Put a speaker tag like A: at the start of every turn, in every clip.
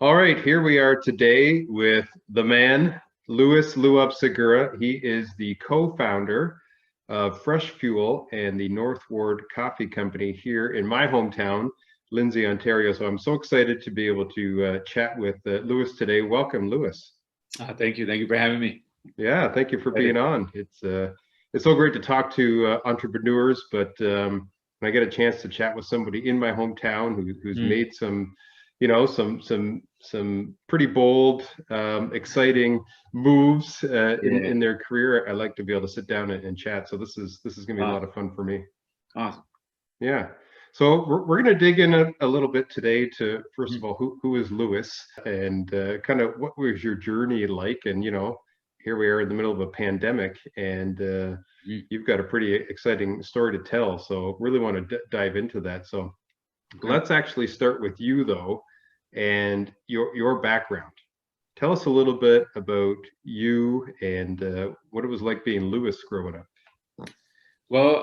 A: All right, here we are today with the man, Louis Segura. He is the co-founder of Fresh Fuell and the North Ward Coffee Company here in my hometown, Lindsay, Ontario. So I'm so excited to be able to chat with Louis today. Welcome, Louis.
B: Thank you. Thank you for having me.
A: Yeah, thank you for being on. It's so great to talk to entrepreneurs, but when I get a chance to chat with somebody in my hometown who's made some, some pretty bold, exciting moves in their career, I like to be able to sit down and chat. So this is going to be a lot of fun for me.
B: Awesome.
A: Yeah. So we're going to dig in a little bit today to, first of all, who is Louis, and kind of what was your journey like? And, here we are in the middle of a pandemic, and you've got a pretty exciting story to tell. So really want to dive into that. So let's actually start with you, though, and your background. Tell us a little bit about you and what it was like being Louis growing up.
B: Well,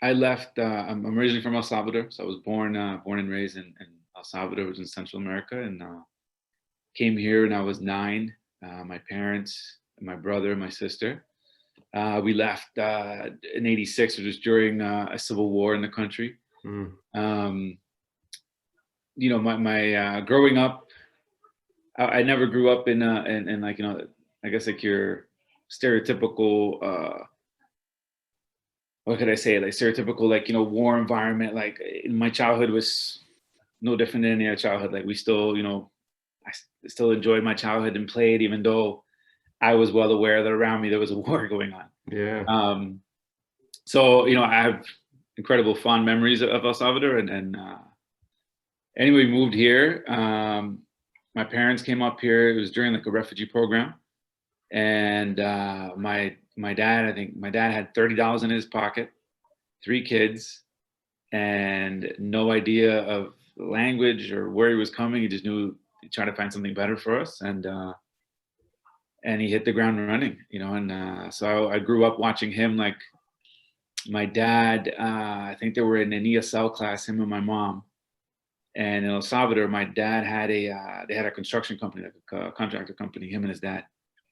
B: I left. I'm originally from El Salvador, so I was born and raised in El Salvador, which is in Central America, and came here when I was 9. My parents, my brother, my sister. We left in '86, which was during a civil war in the country. My growing up, I never grew up in like, I guess like your stereotypical. What could I say? Like stereotypical, like, war environment. Like my childhood was no different than any other childhood. Like we still, I still enjoyed my childhood and played, even though I was well aware that around me there was a war going on.
A: Yeah.
B: So I have incredible fond memories of El Salvador, and anyway, we moved here. My parents came up here. It was during like a refugee program, and my dad, I think my dad had $30 in his pocket, 3 kids, and no idea of language or where he was coming. He just knew he tried to find something better for us, and he hit the ground running, and so I grew up watching him. Like my dad, I think they were in an ESL class, him and my mom. And in El Salvador, my dad had they had a construction company, like a contractor company, him and his dad,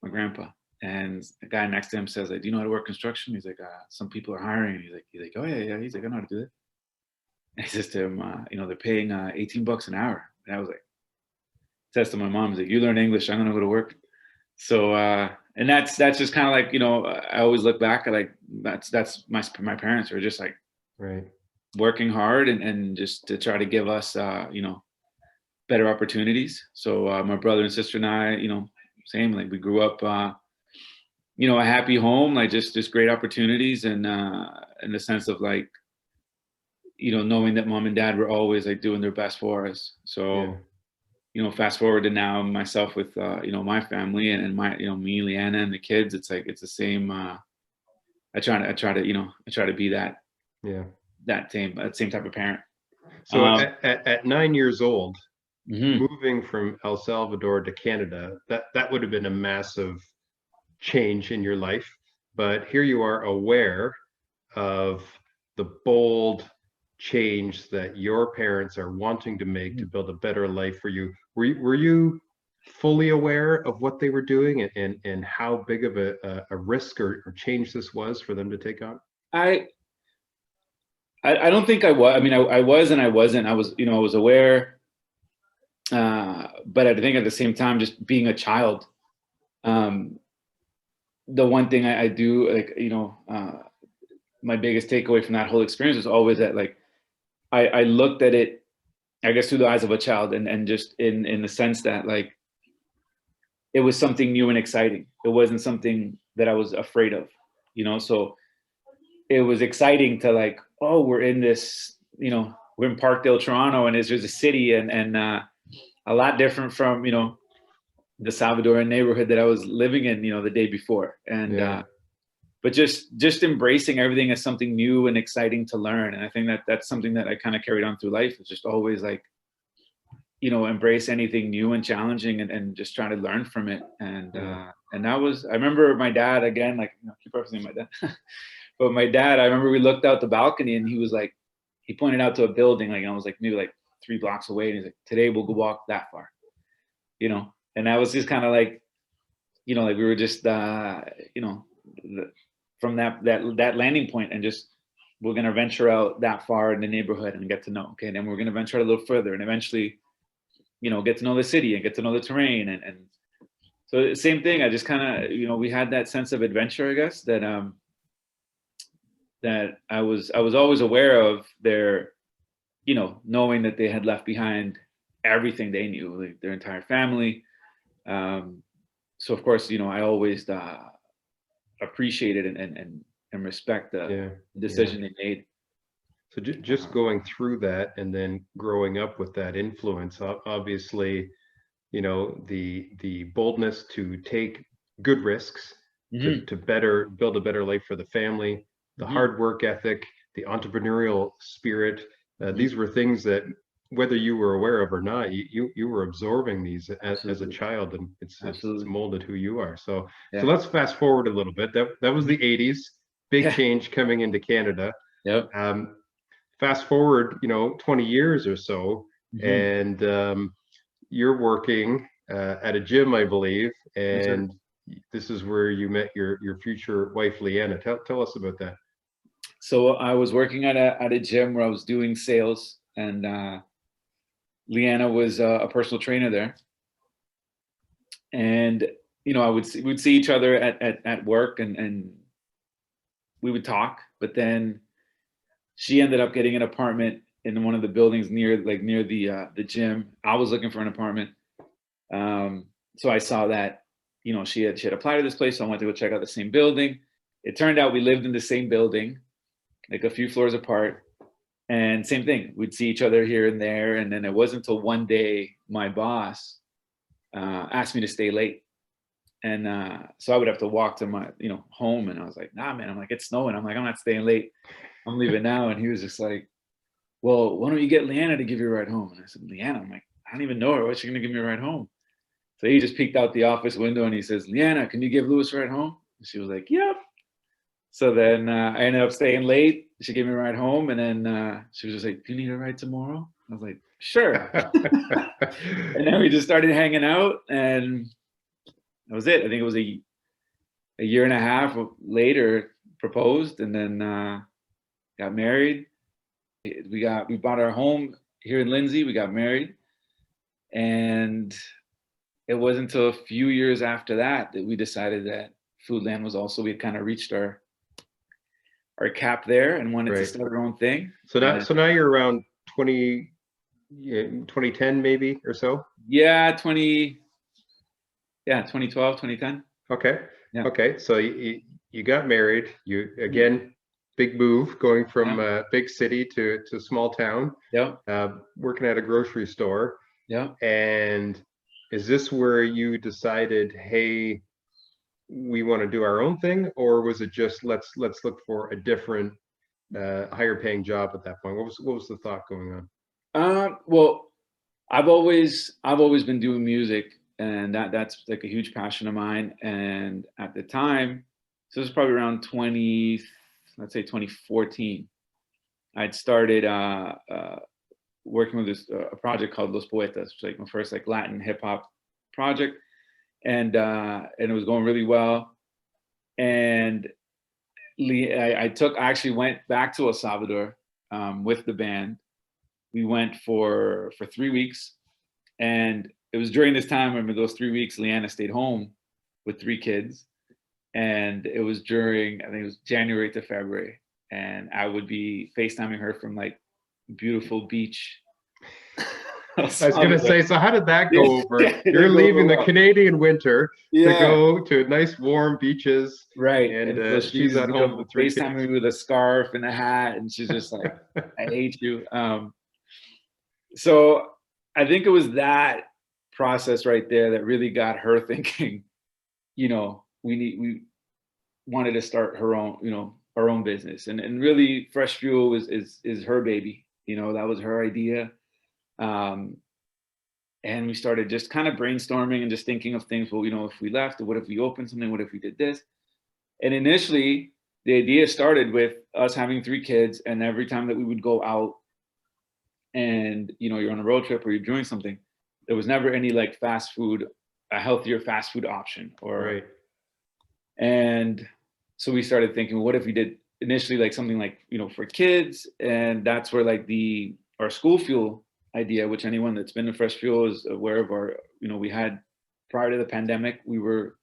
B: my grandpa. And the guy next to him says, like, "Do you know how to work construction?" He's like, "Some people are hiring." He's like, "Oh yeah." He's like, "I know how to do it." And he says to him, "They're paying $18 an hour." And I was like, says to my mom, he's like, "You learn English, I'm gonna go to work." So and that's just kind of like, I always look back at like that's my parents are just like
A: right,
B: working hard and just to try to give us better opportunities. So my brother and sister and I, same, like we grew up a happy home, like just great opportunities, and in the sense of like knowing that mom and dad were always like doing their best for us. So fast forward to now, myself with my family and my me, Leanna, and the kids. It's like it's the same. I try to be that that same type of parent.
A: So at 9 years old,
B: Mm-hmm.
A: moving from El Salvador to Canada, that would have been a massive change in your life. But here you are, aware of the bold change that your parents are wanting to make to build a better life for you. Were you fully aware of what they were doing and how big of a risk or change this was for them to take on?
B: I don't think I was. I mean, I was and I wasn't. I was, I was aware, but I think at the same time, just being a child, the one thing I do, like, my biggest takeaway from that whole experience was always that, like, I looked at it, I guess, through the eyes of a child, and just in the sense that, like, it was something new and exciting. It wasn't something that I was afraid of, so it was exciting to, like, oh, we're in this, we're in Parkdale, Toronto, and it's just a city and a lot different from, the Salvadoran neighborhood that I was living in, the day before. And, but just embracing everything as something new and exciting to learn. And I think that's something that I kind of carried on through life. It's just always like, embrace anything new and challenging and just try to learn from it. And that was, I remember my dad, again, like, keep referencing my dad. But my dad, I remember we looked out the balcony and he was like, he pointed out to a building, like, I was like maybe like 3 blocks away. And he's like, today we'll go walk that far, you know? And that was just kind of like, you know, like we were just, you know, from that landing point, and just, we're going to venture out that far in the neighborhood and get to know. Okay. And then we're going to venture out a little further and eventually, you know, get to know the city and get to know the terrain. And so same thing. I just kind of, you know, we had that sense of adventure, I guess, that, that I was always aware of their, you know, knowing that they had left behind everything they knew, like their entire family. So of course, you know, I always appreciated and respect the decision they made.
A: So just going through that and then growing up with that influence, obviously, you know, the boldness to take good risks, to build a better life for the family, the hard work ethic, the entrepreneurial spirit. These were things that, whether you were aware of or not, you were absorbing these as a child, and it's molded who you are. So let's fast forward a little bit. That was the 80s, big change coming into Canada.
B: Yep.
A: Fast forward, you know, 20 years or so, and you're working at a gym, I believe, and this is where you met your future wife, Leanna. Tell us about that.
B: So I was working at a gym where I was doing sales, and Leanna was a personal trainer there. And, you know, we'd see each other at work, and we would talk, but then she ended up getting an apartment in one of the buildings near the gym. I was looking for an apartment. So I saw that, you know, she had applied to this place. So I went to go check out the same building. It turned out we lived in the same building, like a few floors apart. And same thing, we'd see each other here and there. And then it wasn't until one day my boss asked me to stay late. And so I would have to walk to my, you know, home. And I was like, nah, man, I'm like, it's snowing. I'm like, I'm not staying late. I'm leaving now. And he was just like, well, why don't you get Leanna to give you a ride home? And I said, Leanna? I'm like, I don't even know her. What's she going to give me a ride home? So he just peeked out the office window and he says, Leanna, can you give Louis a ride home? And she was like, yep. So then I ended up staying late. She gave me a ride home. And then she was just like, do you need a ride tomorrow? I was like, sure. And then we just started hanging out, and that was it. I think it was a year and a half later proposed, and then got married. We bought our home here in Lindsay. We got married, and it wasn't until a few years after that we decided that Foodland was also, we had kind of reached our cap there and wanted to start our own thing.
A: So now you're around 2010 maybe or so?
B: Yeah, 2012, 2010.
A: Okay. Yeah. Okay. So you got married. You, again, big move, going from a big city to small town.
B: Yeah.
A: Working at a grocery store.
B: Yeah.
A: And is this where you decided, hey, we want to do our own thing, or was it just let's look for a different, higher paying job at that point? What was the thought going on?
B: Well, I've always been doing music, and that's like a huge passion of mine. And at the time, so it was probably around 2014, I'd started working with a project called Los Poetas, which is like my first like Latin hip hop project, and it was going really well. And I actually went back to El Salvador with the band. We went for 3 weeks, and it was during this time, remember those 3 weeks, Leanna stayed home with 3 kids, and it was during, I think it was January to February, and I would be FaceTiming her from like beautiful beach.
A: I was going to say, so how did that go over? You're leaving the Canadian winter to go to nice warm beaches.
B: Right.
A: And so she's at home with 3
B: FaceTiming
A: kids.
B: me with a scarf and a hat, and she's just like, I hate you. So I think it was that process right there that really got her thinking, you know, we wanted to start her own, you know, our own business. And really Fresh Fuell is her baby. You know, that was her idea. And we started just kind of brainstorming and just thinking of things. Well, you know, if we left, or what if we opened something? What if we did this? And initially the idea started with us having 3 kids. And every time that we would go out and, you're on a road trip or you're doing something, there was never any like fast food, a healthier fast food option
A: Right.
B: And so we started thinking, what if we did initially like something like, for kids? And that's where like our school fuel idea, which anyone that's been in Fresh Fuell is aware of we had prior to the pandemic, we were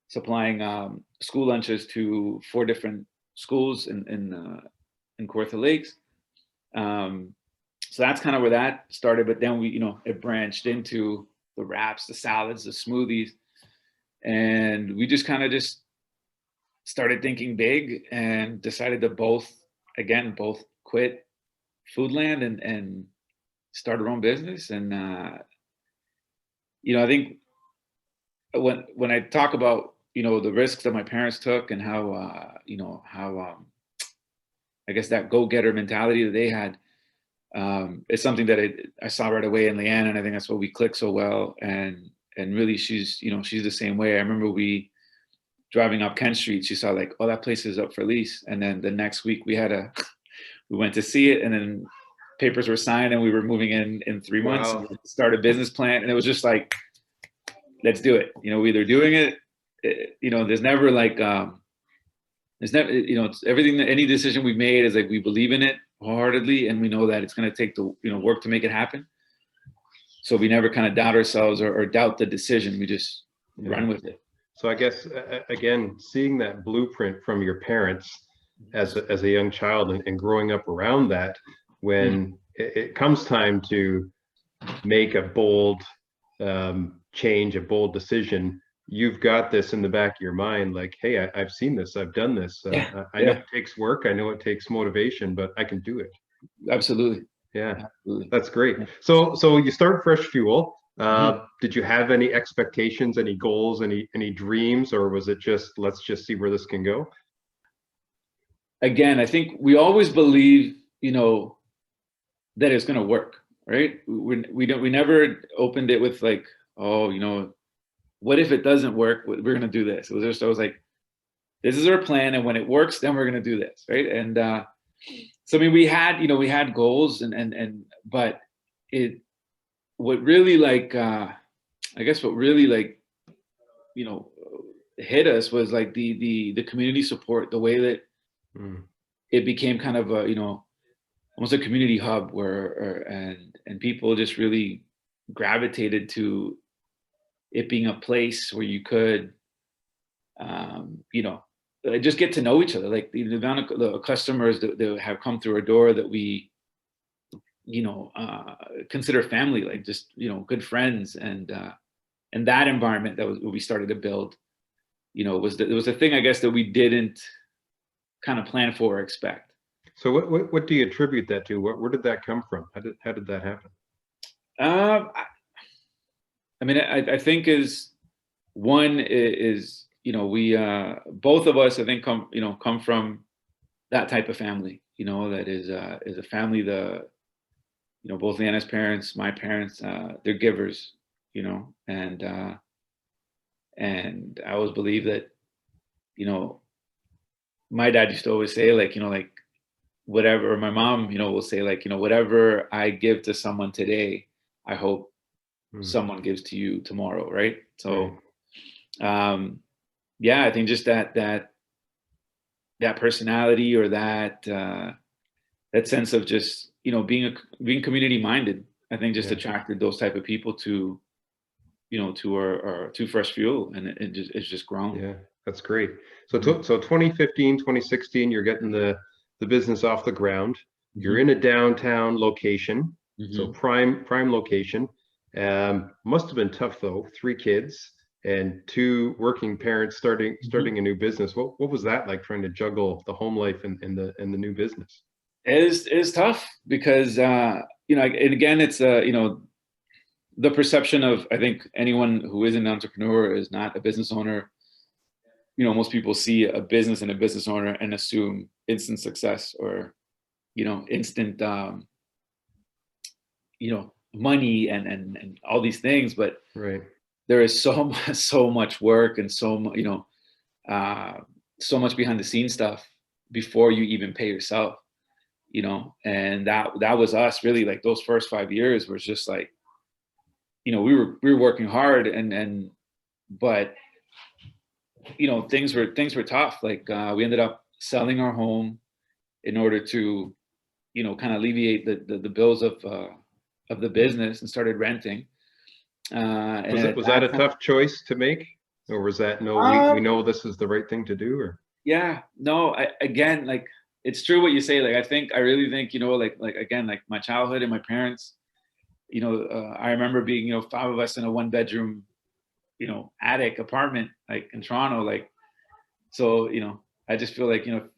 B: supplying school lunches to 4 different schools in Kawartha Lakes. So that's kind of where that started. But then it branched into the wraps, the salads, the smoothies. And we just kind of just started thinking big and decided to both quit Foodland and start our own business. And, I think when I talk about, the risks that my parents took and how I guess that go-getter mentality that they had, it's something that I saw right away in Leanna, and I think that's why we click so well. And really, she's the same way. I remember we driving up Kent Street, she saw like, oh, that place is up for lease. And then the next week we went to see it, and then papers were signed, and we were moving in 3 months.
A: Wow.
B: And start a business plan, and it was just like, let's do it. We're either doing it. There's never like, it's never, it's everything that any decision we've made is like, we believe in it wholeheartedly, and we know that it's going to take the work to make it happen. So we never kind of doubt ourselves or doubt the decision. We just run with it.
A: So I guess again, seeing that blueprint from your parents as a young child and growing up around that, when it comes time to make a bold change, a bold decision, you've got this in the back of your mind, like, hey, I've seen this, I've done this. I know it takes work, I know it takes motivation, but I can do it.
B: Absolutely.
A: Yeah,
B: Absolutely.
A: that's great. So you start Fresh Fuell. Did you have any expectations, any goals, any dreams, or was it just, let's just see where this can go?
B: Again, I think we always believe, that it's going to work, right? We never opened it with like, oh, what if it doesn't work? We're going to do this. It was just, I was like, this is our plan, and when it works, then we're going to do this, right? And so I mean, we had goals, but what really like, I guess what really like, hit us was like the community support, the way that it became kind of a, almost a community hub and people just really gravitated to it being a place where you could, just get to know each other. Like the amount of the customers that have come through our door that we, consider family, like just, good friends. And that environment that was what we started to build, it was a thing, I guess, that we didn't kind of plan for or expect.
A: So what do you attribute that to? Where did that come from? How did that happen?
B: I mean, I think one is, we both of us, I think, come from that type of family, that is a family, both Leanna's parents, my parents, they're givers, and I always believe that, my dad used to always say, like, like whatever, my mom, will say, like, whatever I give to someone today, I hope someone gives to you tomorrow, right? So, yeah, I think just that personality, or that sense of just, being community minded, I think just attracted those type of people to, to our to Fresh Fuell, and it's just grown.
A: Yeah, that's great. So 2015, 2016, you're getting the business off the ground. You're in a downtown location, so prime location. Must have been tough though. 3 kids and 2 working parents starting a new business. What was that like, trying to juggle the home life and the new business?
B: It is tough because and again, it's the perception of, I think, anyone who is an entrepreneur is not a business owner. Most people see a business and a business owner and assume instant success, or instant money and all these things, but there is so much work and so much behind the scenes stuff before you even pay yourself. you know, and that was us really. Like those first 5 years was just like, you know, we were working hard but you know, things were tough. Like we ended up selling our home in order to, you know, kind of alleviate the bills of the business, and started renting.
A: Was that a tough choice to make, or was that no? We know this is the right thing to do, or
B: yeah, no. Again, like it's true what you say. Like I really think, you know, like again, like my childhood and my parents. You know, I remember being, you know, 5 of us in a 1-bedroom, you know, attic apartment, like in Toronto, like. So, you know, I just feel like, you know,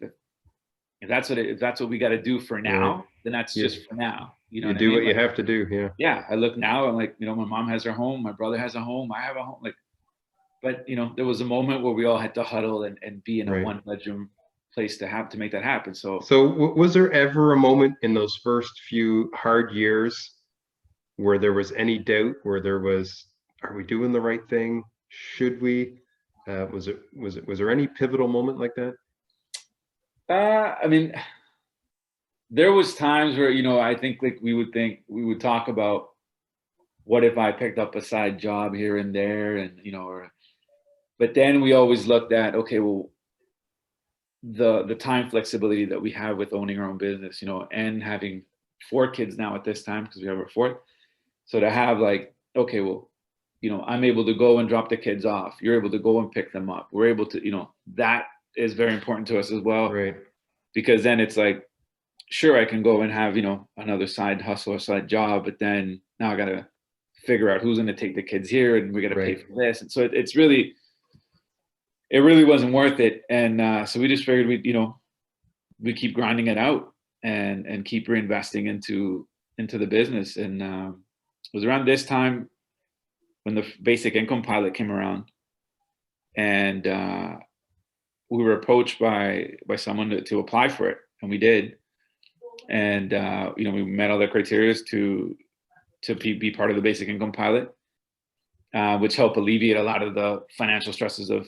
B: if that's what we got to do for now,
A: right.
B: then that's just for now. You know
A: You
B: what I
A: do
B: mean?
A: what you
B: Like,
A: have to do. Yeah.
B: yeah, I look now, and like, you know, my mom has her home, my brother has a home, I have a home. Like, but you know, there was a moment where we all had to huddle and be in a
A: Right.
B: 1-bedroom place to make that happen. So
A: Was there ever a moment in those first few hard years where there was any doubt, where there was, are we doing the right thing? Should we? Was there any pivotal moment like that?
B: I mean, there was times where, you know, I think like we would talk about, what if I picked up a side job here and there, and you know, but then we always looked at, okay, well, the time flexibility that we have with owning our own business, you know, and having 4 kids now at this time, because we have our 4th. So to have like, okay, well, you know, I'm able to go and drop the kids off. You're able to go and pick them up. We're able to, you know, that is very important to us as well.
A: Right.
B: Because then it's like, sure, I can go and have, you know, another side hustle or side job, but then now I got to figure out who's going to take the kids here, and we got to pay for this. And so it really wasn't worth it. And so we just figured we keep grinding it out and keep reinvesting into the business. And it was around this time when the basic income pilot came around, and we were approached by someone to apply for it, and we did. And you know, we met all the criteria to be part of the basic income pilot, which helped alleviate a lot of the financial stresses of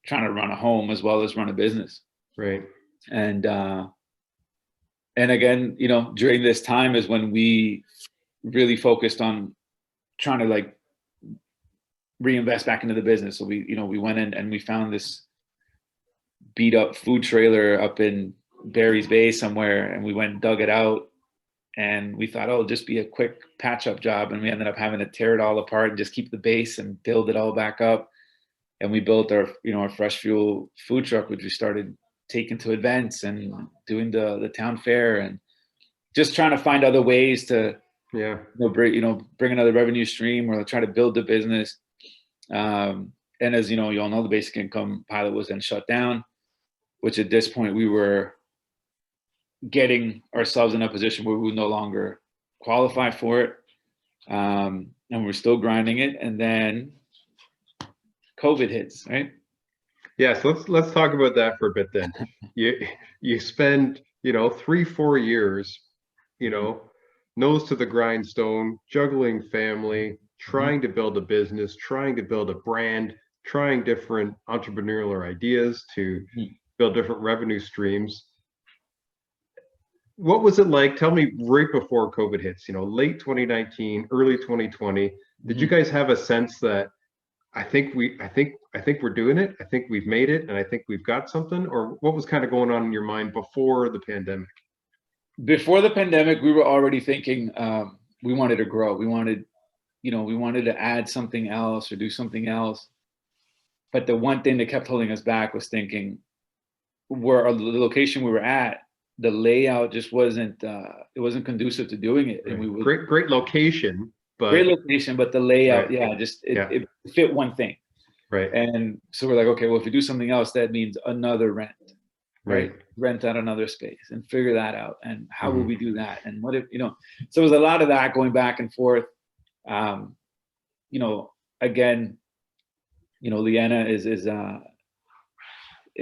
B: trying to run a home as well as run a business.
A: Right.
B: And again, you know, during this time is when we really focused on trying to like reinvest back into the business. So we went in and we found this beat up food trailer up in Barry's Bay somewhere, and we went and dug it out, and we thought, oh, it'll just be a quick patch up job. And we ended up having to tear it all apart and just keep the base and build it all back up. And we built our Fresh Fuell food truck, which we started taking to events and doing the town fair, and just trying to find other ways to, bring another revenue stream, or try to build the business. And as you all know, the basic income pilot was then shut down, which at this point we were getting ourselves in a position where we would no longer qualify for it. And we're still grinding it. And then COVID hits, right?
A: Yeah, so let's talk about that for a bit then. You spend 3-4 years, nose to the grindstone, juggling family, trying to build a business, trying to build a brand, trying different entrepreneurial ideas to build different revenue streams. What was it like? Tell me, right before COVID hits, late 2019, early 2020, did you guys have a sense that I think we're doing it, I think we've made it, and I think we've got something? Or what was kind of going on in your mind before the pandemic?
B: Before the pandemic, we were already thinking we wanted to grow. We wanted to add something else or do something else. But the one thing that kept holding us back was thinking, the location we were at, the layout just wasn't conducive to doing it.
A: Right.
B: And we would,
A: great location, but
B: great location, but the layout,
A: right.
B: It fit one thing.
A: Right.
B: And so we're like, okay, well, if we do something else, that means another rent. Right. Rent out another space and figure that out. And how will we do that? And what if, so it was a lot of that going back and forth. Again, Leanna is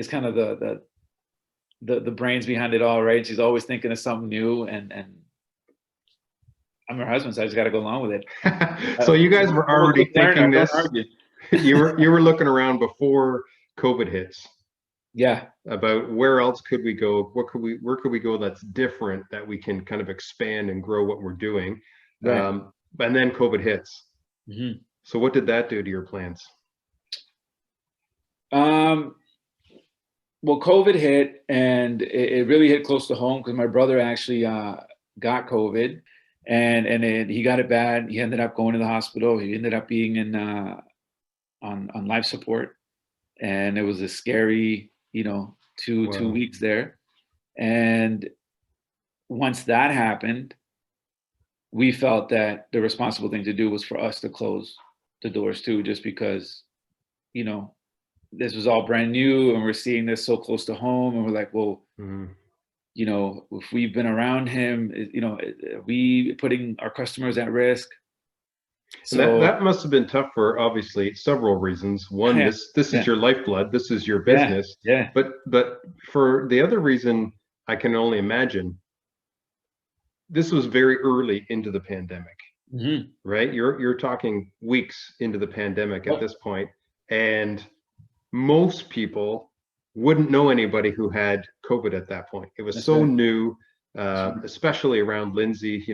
B: kind of the brains behind it all, right? She's always thinking of something new, and I'm her husband, so I just got to go along with it.
A: So you guys were already thinking this.
B: Don't argue.
A: You were looking around before COVID hits.
B: Yeah.
A: about where else could we go? Where could we go that's different, that we can kind of expand and grow what we're doing?
B: Right.
A: And then COVID hits.
B: Hmm.
A: So what did that do to your plans?
B: Um, well, COVID hit, and it really hit close to home because my brother actually got COVID, and then he got it bad. He ended up going to the hospital. He ended up being in on life support, and it was a scary, two
A: Wow.
B: weeks there. And once that happened, we felt that the responsible thing to do was for us to close the doors too, just because, you know, this was all brand new and we're seeing this so close to home, and we're like, well,
A: Mhm.
B: if we've been around him, are we putting our customers at risk?
A: And that
B: So
A: that must have been tough for obviously several reasons. One,
B: yeah,
A: this is
B: yeah,
A: your lifeblood, this is your
B: yeah,
A: business.
B: yeah.
A: But for the other reason, I can only imagine, this was very early into the pandemic,
B: Hmm.
A: right? You're talking weeks into the pandemic at
B: Yep.
A: this point, and most people wouldn't know anybody who had COVID at that point. It was
B: That's
A: so
B: right.
A: new,
B: That's right.
A: especially around Lindsay,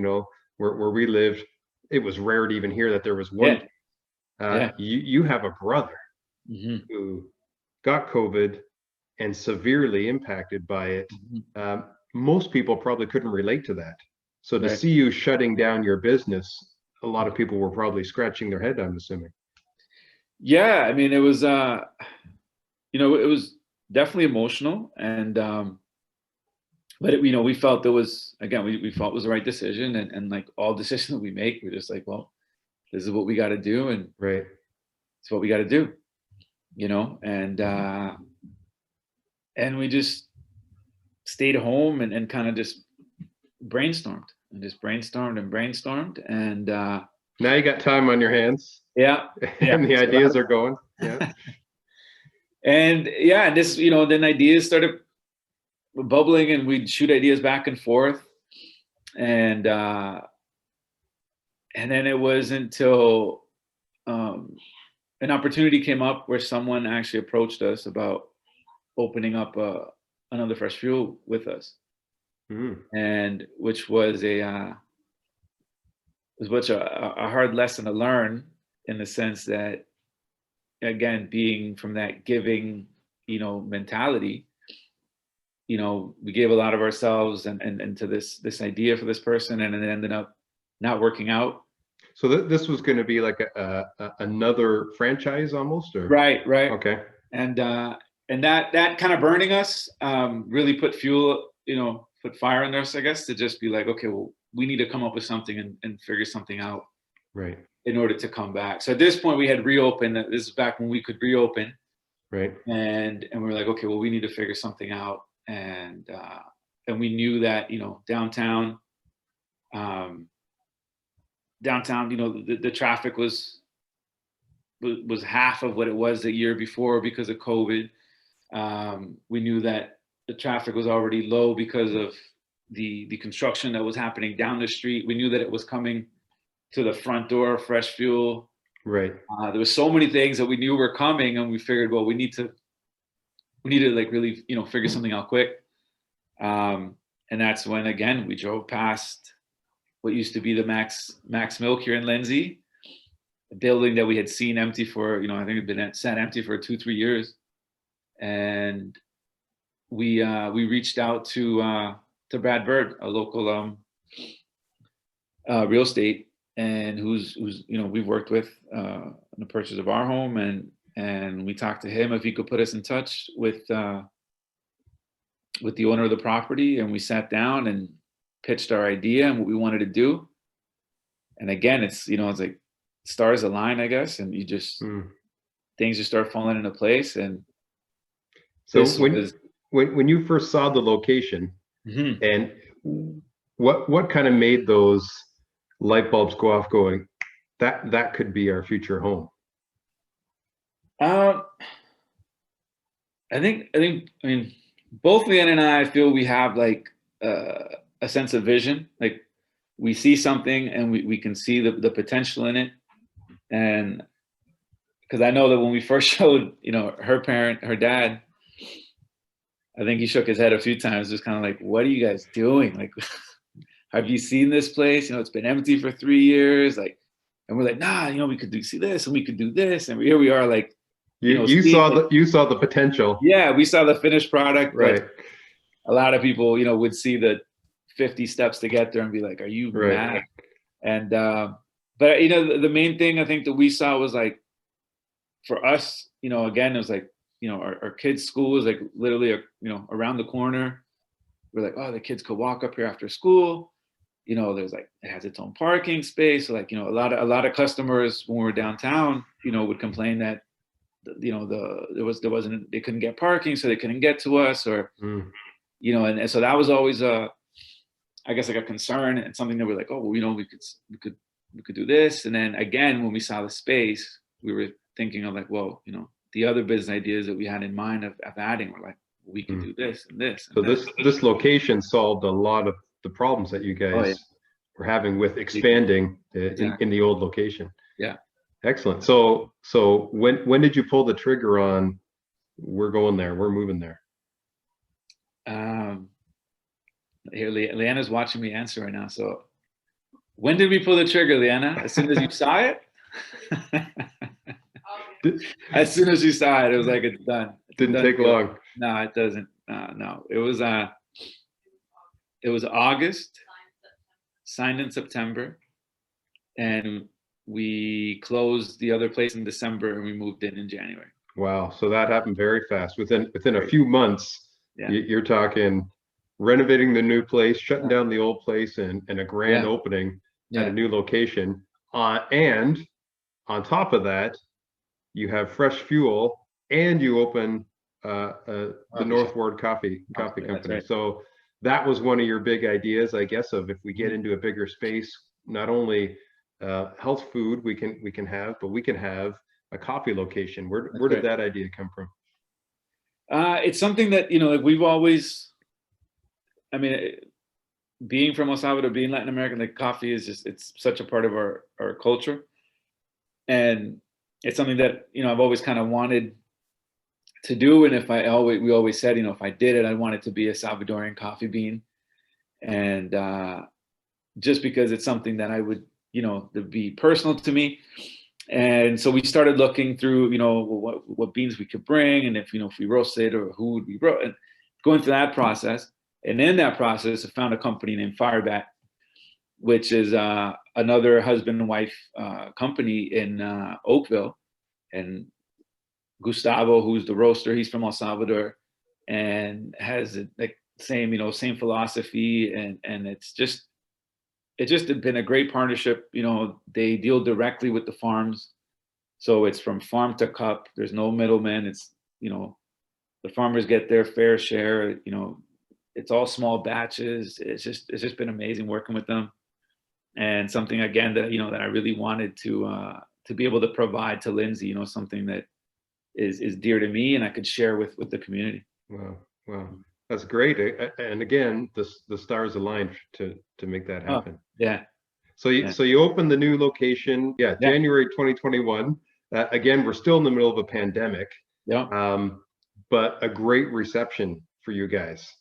A: where we lived. It was rare to even hear that there was one.
B: Yeah, yeah.
A: You have a brother
B: Hmm.
A: who got COVID and severely impacted by it.
B: Hmm.
A: Um, Most people probably couldn't relate to that. So to
B: Right.
A: see you shutting down your business, a lot of people were probably scratching their head, I'm assuming.
B: Yeah, I mean, it was definitely emotional, and but we felt there was, again, we felt it was the right decision, and like all decisions that we make, we're just like, well, this is what we got to do, and
A: Right.
B: it's what we got to do, and we just stayed home and kind of just brainstormed and just brainstormed and brainstormed, and
A: Now you got time on your hands
B: yeah, yeah.
A: and the
B: So
A: ideas are going. Yeah.
B: and yeah, and this, then ideas started bubbling, and we'd shoot ideas back and forth, and then it was until um, an opportunity came up where someone actually approached us about opening up another Fresh Fuel with us,
A: Mm.
B: and which was a hard lesson to learn, in the sense that, again, being from that giving, mentality, we gave a lot of ourselves and to this idea for this person, and it ended up not working out.
A: So this was going to be like another franchise almost, or
B: Right, right.
A: okay,
B: And that kind of burning us really put fuel, put fire in us, I guess, to just be like, okay, well, we need to come up with something and figure something out
A: right,
B: in order to come back. So at this point, we had reopened. This is back when we could reopen,
A: right.
B: and we were like, okay, well, we need to figure something out, and we knew that, downtown, um, the traffic was half of what it was the year before because of COVID. We knew that the traffic was already low because of the construction that was happening down the street. We knew that it was coming to the front door of Fresh Fuel.
A: Right.
B: There was so many things that we knew were coming, and we figured, well, we need to like really, figure something out quick. And that's when, again, we drove past what used to be the Max Milk here in Lindsay, a building that we had seen empty for, I think it had been sat empty for 2-3 years. And we reached out to Brad Bird, a local real estate, and who's we've worked with in the purchase of our home, and we talked to him if he could put us in touch with the owner of the property, and we sat down and pitched our idea and what we wanted to do. And again, it's like stars align, I guess, and you just
A: Mm.
B: things just start falling into place. And
A: So
B: this was
A: when you first saw the location,
B: mhm.
A: and what kind of made those light bulbs go off, going, that could be our future home?
B: um, I mean, both Leanna and I feel we have like a sense of vision. Like we see something and we can see the potential in it. And because I know that when we first showed, her dad, I think he shook his head a few times, just kind of like, what are you guys doing? Like, have you seen this place? You know, it's been empty for 3 years. Like, and we're like, nah, you know, we could see this and we could do this. And here we are, like, you know,
A: You saw the potential.
B: yeah, we saw the finished product, but
A: Right.
B: a lot of people, you know, would see the 50 steps to get there and be like, are you
A: Right.
B: mad? And, but, you know, the main thing I think that we saw was like, for us, you know, again, it was like, you know, our kids' school was like literally, you know, around the corner. We're like, oh, the kids could walk up here after school. You know, there's like, it has its own parking space. So like, you know, a lot of customers when we were downtown, you know, would complain that, you know, they couldn't get parking, so they couldn't get to us, or, you know, and so that was always I guess like a concern, and something that we're like, oh, well, you know, we could do this. And then again, when we saw the space, we were thinking of like, well, you know, the other business ideas that we had in mind of adding were like, we could do this and this. And
A: So this location solved a lot of the problems that you guys were having with expanding in the old location.
B: Yeah.
A: Excellent. So when did you pull the trigger on, we're going there, we're moving there?
B: Here, Leanna's watching me answer right now. So when did we pull the trigger, Leanna? As soon as you saw it? As soon as you saw it, it was like, it's done.
A: Didn't take long.
B: No, it doesn't. No, it was August, signed in September, and we closed the other place in December, and we moved in January.
A: Wow. So that happened very fast. Within a few months, you're talking renovating the new place, shutting down the old place, and a grand opening at a new location. And on top of that, you have Fresh Fuell, and you open the North Ward Coffee Company. Right. So that was one of your big ideas, I guess, of if we get into a bigger space, not only health food we can have, but we can have a coffee location. Where did that idea come from?
B: It's something that, you know, like we've always, I mean, being from El Salvador, being Latin American, like coffee is just, it's such a part of our culture. And it's something that, you know, I've always kind of wanted to do. And we always said, you know, if I did it, I want it to be a Salvadorian coffee bean. And just because it's something that I would, you know, to be personal to me. And so we started looking through, you know, what beans we could bring, and if, you know, if we roasted, or who would we roast, and going through that process. And in that process, I found a company named Firebat, which is another husband and wife company in Oakville. And Gustavo, who's the roaster, he's from El Salvador, and has like same, you know, same philosophy, and it's just been a great partnership. You know, they deal directly with the farms, so it's from farm to cup. There's no middleman. It's, you know, the farmers get their fair share. You know, it's all small batches. It's just been amazing working with them, and something again that, you know, that I really wanted to be able to provide to Lindsay. You know, something that is dear to me and I could share with the community.
A: Wow. That's great. And again, the stars aligned to make that happen. So you opened the new location, January 2021. Again, we're still in the middle of a pandemic. But a great reception for you guys,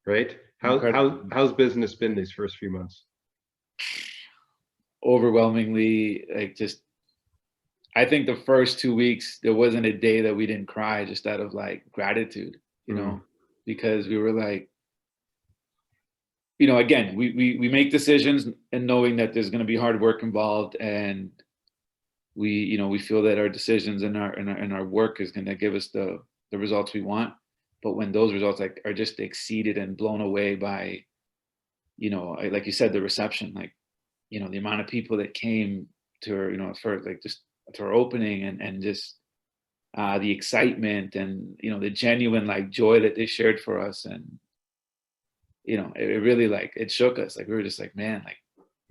A: right? How's business been these first few months?
B: Overwhelmingly, like, just, I think the first 2 weeks, there wasn't a day that we didn't cry, just out of like gratitude, you know, because we were like, you know, again, we make decisions and knowing that there's going to be hard work involved, and we feel that our decisions and our work is going to give us the results we want. But when those results like are just exceeded and blown away by, you know, like you said, the reception, like, you know, the amount of people that came to her, you know, for like just to our opening, and just the excitement, and, you know, the genuine like joy that they shared for us. And, you know, it really, like, it shook us. Like, we were just like, man, like,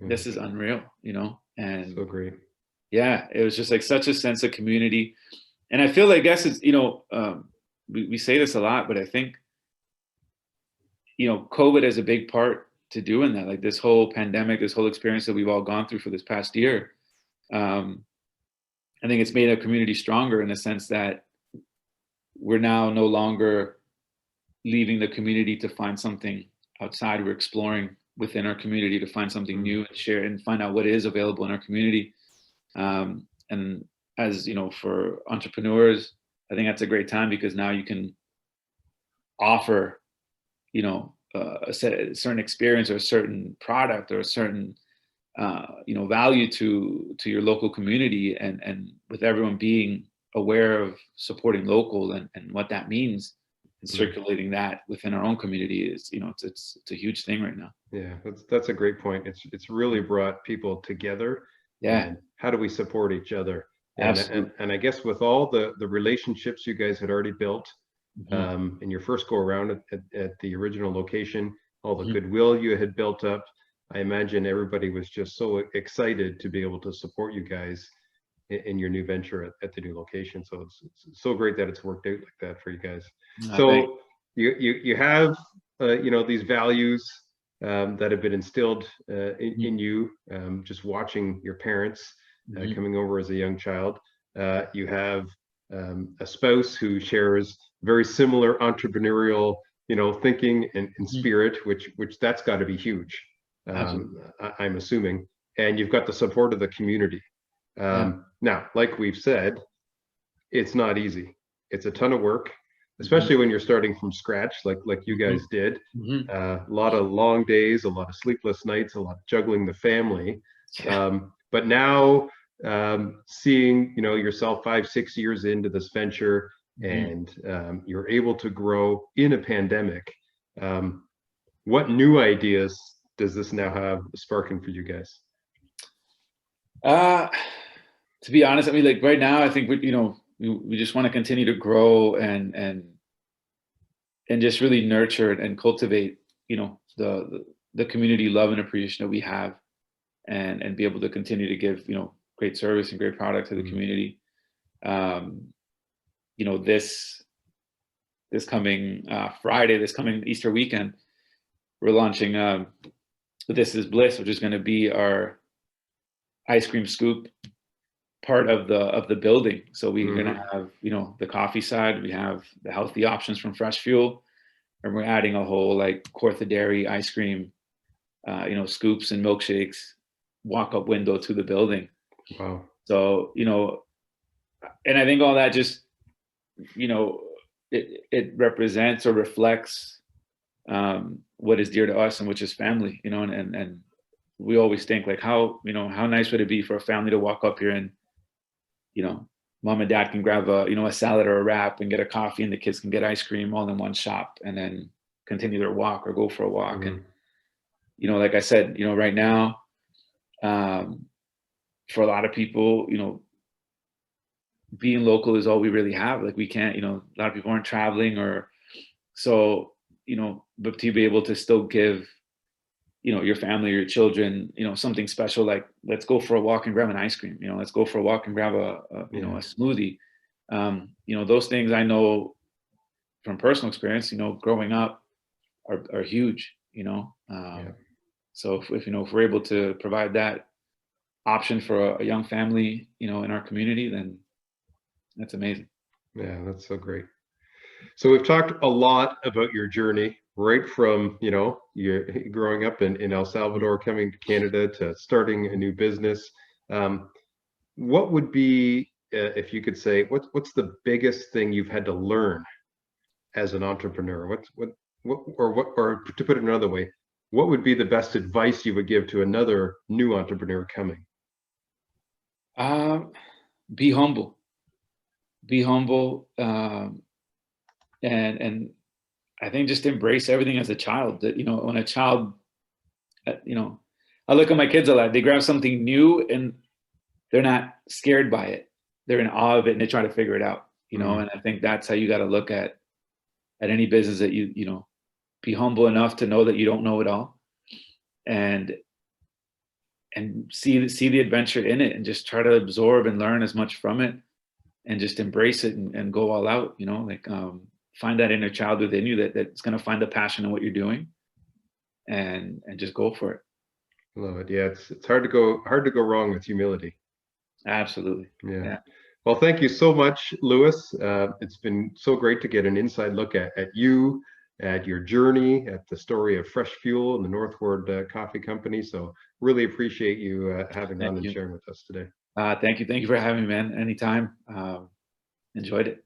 B: this is unreal, you know. And
A: so great.
B: Yeah, it was just like such a sense of community. And I feel like, I guess it's, you know, we say this a lot, but I think, you know, COVID is a big part to doing that. Like, this whole pandemic, this whole experience that we've all gone through for this past year, I think it's made our community stronger in the sense that we're now no longer leaving the community to find something outside. We're exploring within our community to find something new and share and find out what is available in our community. And as you know, for entrepreneurs, I think that's a great time because now you can offer, you know, a certain experience or a certain product or a certain you know, value to your local community, and with everyone being aware of supporting local and what that means, and circulating that within our own community is, you know, it's a huge thing right now.
A: Yeah, that's a great point. It's really brought people together.
B: Yeah,
A: and how do we support each other?
B: absolutely.
A: And I guess with all the relationships you guys had already built in your first go around at the original location, all the goodwill you had built up, I imagine everybody was just so excited to be able to support you guys in your new venture at the new location. So it's so great that it's worked out like that for you guys. So you have you know, these values that have been instilled in you, just watching your parents coming over as a young child. You have a spouse who shares very similar entrepreneurial, you know, thinking and spirit, which that's got to be huge. I'm assuming. And you've got the support of the community. Now, like we've said, it's not easy. It's a ton of work, especially when you're starting from scratch, like you guys did. A lot of long days, a lot of sleepless nights, a lot of juggling the family. But now seeing, you know, yourself 5-6 years into this venture, and you're able to grow in a pandemic. What new ideas does this now have sparking for you guys?
B: To be honest, I mean, like right now, I think we, you know, we just want to continue to grow and just really nurture and cultivate, you know, the community love and appreciation that we have, and be able to continue to give, you know, great service and great product to the community. You know, this coming Friday, this coming Easter weekend, we're launching This is Bliss, which is going to be our ice cream scoop part of the building. So we're going to have, you know, the coffee side, we have the healthy options from Fresh Fuell, and we're adding a whole like Cortha dairy ice cream, you know, scoops and milkshakes, walk up window to the building.
A: Wow.
B: So, you know, and I think all that just, you know, it represents or reflects what is dear to us, and which is family, you know, and we always think like how, you know, how nice would it be for a family to walk up here and, you know, mom and dad can grab a, you know, a salad or a wrap and get a coffee, and the kids can get ice cream all in one shop, and then continue their walk or go for a walk. And, you know, like I said, you know, right now, for a lot of people, you know, being local is all we really have. Like we can't, you know, a lot of people aren't traveling, or so, you know, but to be able to still give, you know, your family or your children, you know, something special, like let's go for a walk and grab an ice cream, you know, let's go for a walk and grab a you know, a smoothie. You know, those things I know from personal experience, you know, growing up are huge, you know. So if, you know, if we're able to provide that option for a young family, you know, in our community, then that's amazing.
A: Yeah, that's so great. So we've talked a lot about your journey, right from, you know, you're growing up in El Salvador, coming to Canada, to starting a new business. What would be, if you could say, what's the biggest thing you've had to learn as an entrepreneur? Or to put it another way, what would be the best advice you would give to another new entrepreneur coming?
B: Be humble. Be humble. And I think just embrace everything as a child. That, you know, when a child, you know, I look at my kids a lot, they grab something new and they're not scared by it. They're in awe of it and they try to figure it out, you know. And I think that's how you got to look at any business, that you know, be humble enough to know that you don't know it all, and see the adventure in it, and just try to absorb and learn as much from it, and just embrace it and go all out, you know, like find that inner child within you that's going to find the passion in what you're doing, and just go for it.
A: Love it. Yeah, it's hard to go wrong with humility.
B: Absolutely.
A: Yeah. Well, thank you so much, Louis. It's been so great to get an inside look at you, at your journey, at the story of Fresh Fuell and the Northward Coffee Company. So really appreciate you having on and sharing with us today.
B: Thank you for having me, man. Anytime. Enjoyed it.